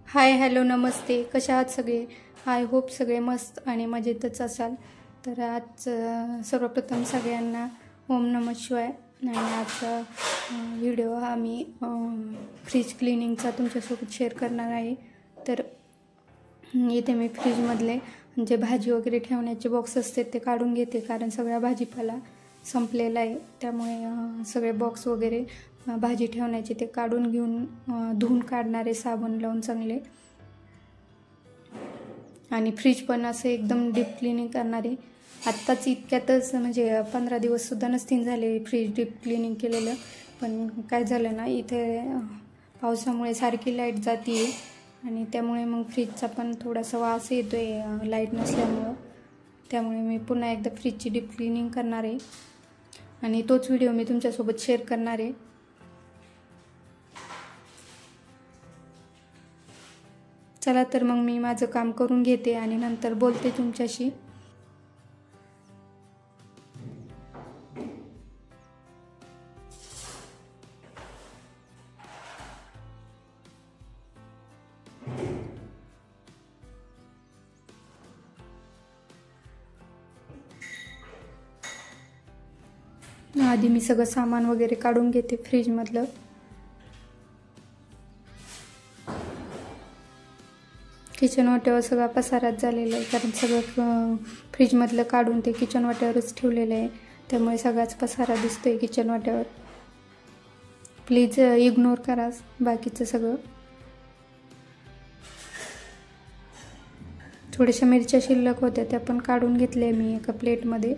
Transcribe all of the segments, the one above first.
Hi hello नमस्ते. कशा आहात सगळे? आय होप सगळे मस्त आणि मजेतच असाल. तर आज सर्वप्रथम सगळ्यांना ओम नमः शिवाय. आणि आजचा व्हिडिओ हा मी फ्रीज क्लिनिंगचा तुमच्यासोबत शेअर करणार आहे. तर इथे मी फ्रीजमधले जे भाजी वगैरे ठेवण्याचे बॉक्स असते ते काढून घेते, कारण सगळा भाजीपाला संपलेला आहे. त्यामुळे सगळे बॉक्स वगैरे भाजी ठेवण्याचे ते काढून घेऊन धुवून काढणारे साबण लावून चांगले, आणि फ्रीज पण असं एकदम डीप क्लिनिंग करणारे. आत्ताच इतक्यातच म्हणजे 15 दिवससुद्धा नसतील झाले फ्रीज डीप क्लिनिंग केलेलं. पण काय झालं ना, इथे पावसामुळे सारखी लाईट जाते आणि त्यामुळे मग फ्रीजचा पण थोडासा वास येतो आहे लाईट नसल्यामुळं. त्यामुळे मी पुन्हा एकदा फ्रीजची डीप क्लिनिंग करणार आहे आणि तोच व्हिडिओ मी तुमच्यासोबत शेअर करणार आहे. चला तर मग मी माझं काम करून घेते आणि नंतर बोलते तुमच्याशी. आधी मी सगळं सामान वगैरे काढून घेते फ्रीजमधलं. किचन वाट्यावर सगळा पसाराच झालेला आहे, कारण सगळं फ्रीजमधलं काढून ते किचन वाट्यावरच ठेवलेलं आहे. त्यामुळे सगळाच पसारा दिसतोय किचन वाट्यावर. प्लीज इग्नोर करा बाकीचं सगळं. थोड्याशा मिरच्या शिल्लक होत्या त्या पण काढून घेतल्या मी एका प्लेटमध्ये.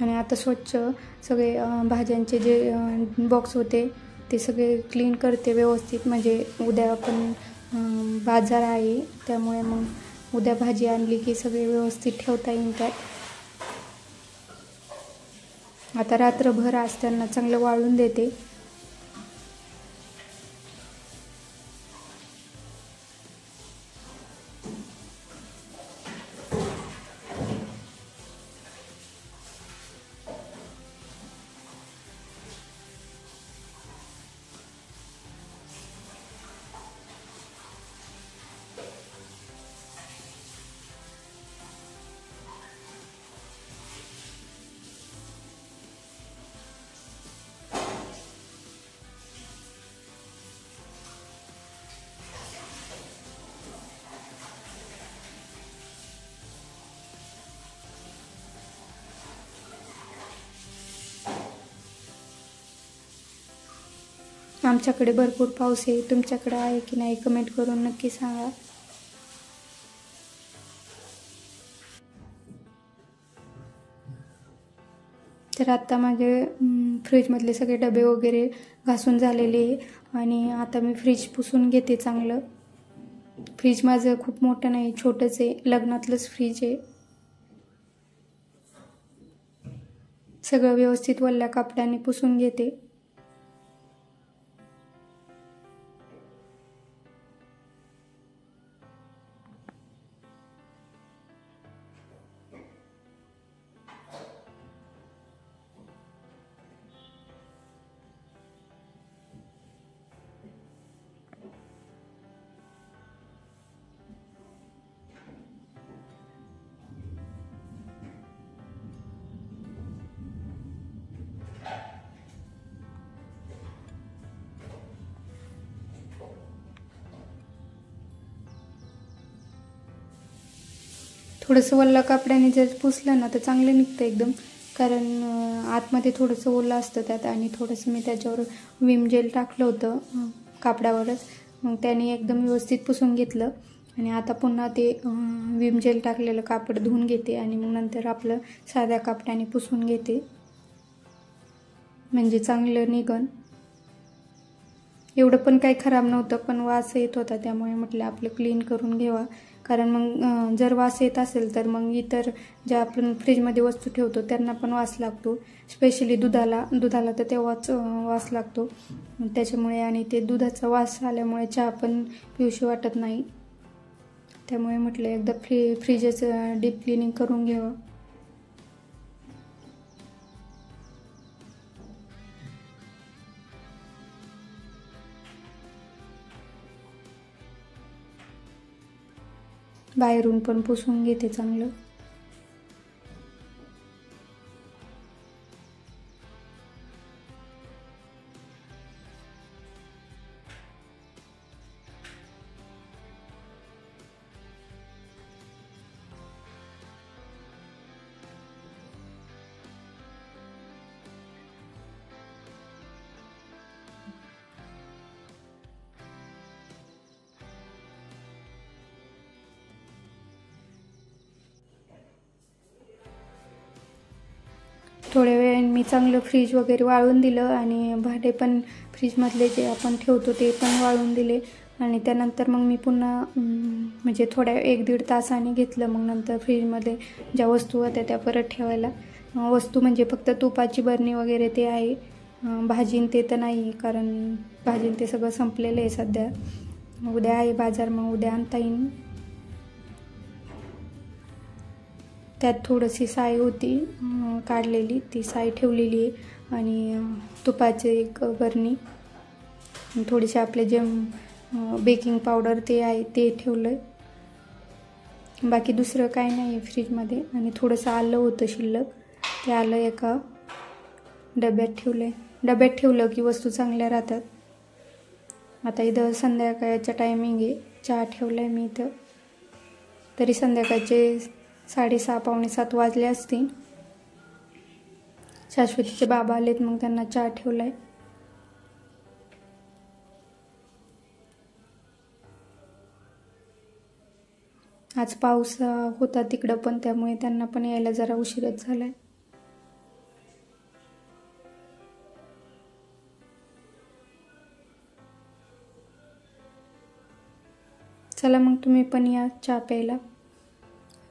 आणि आता स्वच्छ सगळे भाज्यांचे जे बॉक्स होते ते सगळे क्लीन करते व्यवस्थित. म्हणजे उद्या पण बाजार आहे, त्यामुळे मग उद्या भाजी आणली की सगळे व्यवस्थित ठेवता येईल त्यात. आता रात्रभर आज त्यांना चांगलं वाळून देते. आमच्याकडे भरपूर पाऊस आहे. तुमच्याकडे आहे की नाही कमेंट करून नक्की सांगा. तर आता माझे फ्रीजमधले सगळे डबे वगैरे घासून झालेले आहे आणि आता मी फ्रीज पुसून घेते चांगलं. फ्रीज माझं खूप मोठं नाही, छोटंच आहे, लग्नातलंच फ्रीज आहे. सगळं व्यवस्थित वल्ल्या कापडाने पुसून घेते. थोडंसं वल्ल्या कापड्याने जर पुसलं ना तर चांगलं निघतं एकदम, कारण आतमध्ये थोडंसं ओलं असतं त्यात. आणि थोडंसं मी त्याच्यावर विम जेल टाकलं होतं कापडावरच, मग त्याने एकदम व्यवस्थित पुसून घेतलं. आणि आता पुन्हा ते विम जेल टाकलेलं कापड धुवून घेते आणि मग नंतर आपलं साध्या कापडाने पुसून घेते, म्हणजे चांगलं निघन. एवढं पण काही खराब नव्हतं, पण वास येत होता, त्यामुळे म्हटलं आपलं क्लीन करून घ्यावा. कारण मग जर वास येत असेल तर मग इतर ज्या आपण फ्रीजमध्ये वस्तू ठेवतो त्यांना पण वास लागतो. स्पेशली दुधाला तर तेव्हाच वास लागतो त्याच्यामुळे. आणि ते दुधाचा वास आल्यामुळे चहा पण पिऊशी वाटत नाही. त्यामुळे म्हटलं एकदा फ्रीजचं डीप क्लिनिंग करून घ्यावं. बाहेरून पण पुसून घेते चांगलं. थोड्या वेळाने मी चांगलं फ्रीज वगैरे वाळून दिलं आणि भांडे पण फ्रीजमधले जे आपण ठेवतो ते पण वाळून दिले. आणि त्यानंतर मग मी पुन्हा म्हणजे थोड्या 1-1.5 तासाने घेतलं. मग नंतर फ्रीजमध्ये ज्या वस्तू होत्या त्या परत ठेवायला. वस्तू म्हणजे फक्त तुपाची बरणी वगैरे ते आहे. भाजीन ते तर नाही, कारण भाजीन ते सगळं संपलेलं आहे सध्या. उद्या आहे बाजार, मग उद्या आणता येईल. त्यात थोडीशी साय होती काढलेली, ती साय ठेवलेली आहे. आणि तुपाचे एक बरणी, थोडीशी आपले जे बेकिंग पावडर ते आहे ते ठेवलं आहे. बाकी दुसरं काय नाही आहे फ्रीजमध्ये. आणि थोडंसं आलं होतं शिल्लक, ते आलं एका डब्यात ठेवलं आहे. डब्यात ठेवलं की वस्तू चांगल्या राहतात. आता इथं संध्याकाळच्या टायमिंग आहे, चहा ठेवला आहे मी इथं. तरी संध्याकाळचे 6:30 पावणे 7 वाजले असतील. शाश्वतीचे बाबा आलेत, मग त्यांना चहा ठेवला आहे. आज पाऊस होता तिकडं पण, त्यामुळे त्यांना पण यायला जरा उशीरच झाला आहे. चला मग तुम्ही पण या चहा प्यायला.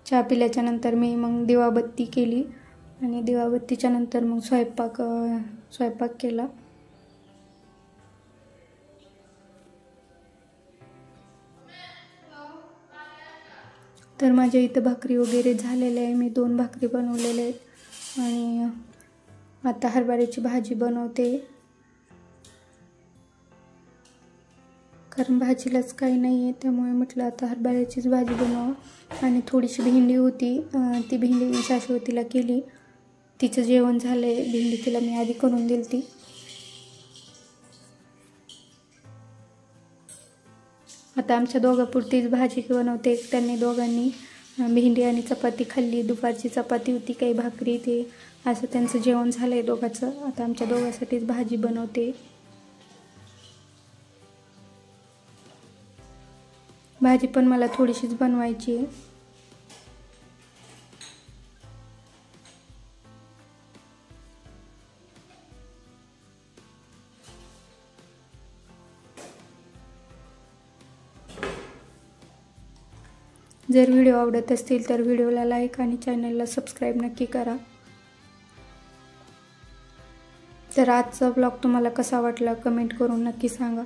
चहा पिल्याच्या नंतर मी मग दिवाबत्ती केली आणि दिवाबत्तीच्या नंतर मग स्वयंपाक केला. तर माझ्या इथं भाकरी वगैरे झालेल्या आहे. मी 2 भाकरी बनवलेल्या आहेत आणि आता हरभऱ्याची भाजी बनवते, कारण भाजीलाच काही नाही आहे. त्यामुळे म्हटलं आता हरभऱ्याचीच भाजी बनवावं. आणि थोडीशी भेंडी होती, ती भेंडी मी शाश्वतीला केली. तिचं जेवण झालं आहे. भेंडी तिला मी आधी करून दिली ती. आता आमच्या दोघांपुरतीच भाजी बनवते. त्यांनी दोघांनी भेंडी आणि चपाती खाल्ली. दुपारची चपाती होती, काही भाकरी, ते असं त्यांचं जेवण झालं आहे दोघांचं. आता आमच्या दोघांसाठीच भाजी बनवते. भाजी पण मला थोडीशीच बनवायची आहे. जर व्हिडिओ आवडत असतील तर व्हिडिओला लाईक आणि चॅनलला सबस्क्राईब नक्की करा. तर आजचा ब्लॉग तुम्हाला कसा वाटला कमेंट करून नक्की सांगा.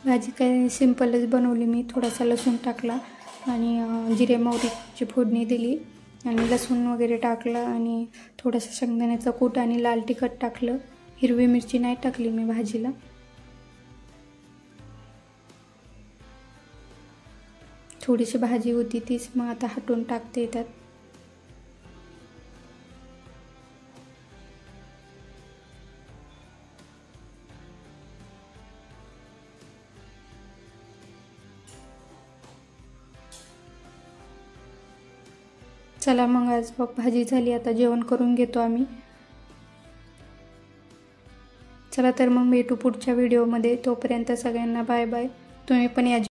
भाजी काय सिंपलच बनवली मी. थोडासा लसूण टाकला आणि जिरे मोहरीची फोडणी दिली आणि लसूण वगैरे टाकलं आणि थोडासा शेंगदाण्याचा कूट आणि लाल तिखट टाकलं. हिरवी मिरची नाही टाकली मी भाजीला. थोडीशी भाजी होती तीच मग आता हटवून टाकते त्यात. चला मग आज भाजी झाली, आता जेवण करून घेतो आम्ही. चला तर मग भेटू पुढच्या व्हिडिओमध्ये. तोपर्यंत सगळ्यांना बाय बाय. तुम्ही पण या